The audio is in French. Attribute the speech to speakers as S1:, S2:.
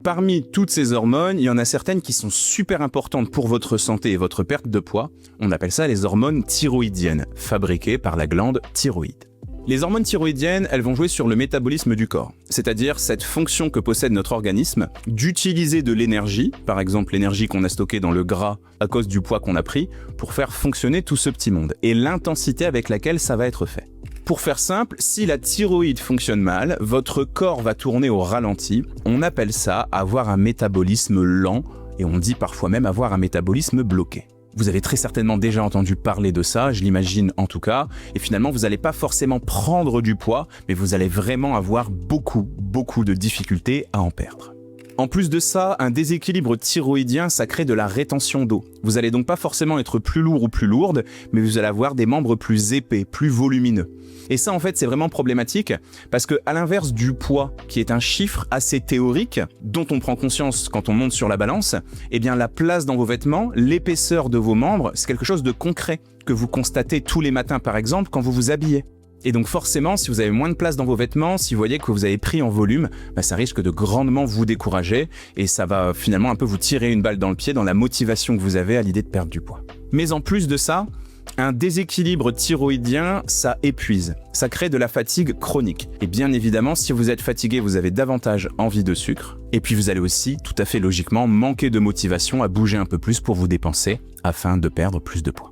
S1: Parmi toutes ces hormones, il y en a certaines qui sont super importantes pour votre santé et votre perte de poids. On appelle ça les hormones thyroïdiennes, fabriquées par la glande thyroïde. Les hormones thyroïdiennes, elles vont jouer sur le métabolisme du corps, c'est-à-dire cette fonction que possède notre organisme d'utiliser de l'énergie, par exemple l'énergie qu'on a stockée dans le gras à cause du poids qu'on a pris, pour faire fonctionner tout ce petit monde, et l'intensité avec laquelle ça va être fait. Pour faire simple, si la thyroïde fonctionne mal, votre corps va tourner au ralenti. On appelle ça avoir un métabolisme lent, et on dit parfois même avoir un métabolisme bloqué. Vous avez très certainement déjà entendu parler de ça, je l'imagine en tout cas, et finalement vous n'allez pas forcément prendre du poids, mais vous allez vraiment avoir beaucoup de difficultés à en perdre. En plus de ça, un déséquilibre thyroïdien, ça crée de la rétention d'eau. Vous allez donc pas forcément être plus lourd ou plus lourde, mais vous allez avoir des membres plus épais, plus volumineux. Et ça, en fait, c'est vraiment problématique parce que, à l'inverse du poids, qui est un chiffre assez théorique, dont on prend conscience quand on monte sur la balance, eh bien, la place dans vos vêtements, l'épaisseur de vos membres, c'est quelque chose de concret que vous constatez tous les matins, par exemple, quand vous vous habillez. Et donc forcément, si vous avez moins de place dans vos vêtements, si vous voyez que vous avez pris en volume, ça risque de grandement vous décourager et ça va finalement un peu vous tirer une balle dans le pied dans la motivation que vous avez à l'idée de perdre du poids. Mais en plus de ça, un déséquilibre thyroïdien, ça épuise, ça crée de la fatigue chronique. Et bien évidemment, si vous êtes fatigué, vous avez davantage envie de sucre. Et puis vous allez aussi, tout à fait logiquement, manquer de motivation à bouger un peu plus pour vous dépenser afin de perdre plus de poids.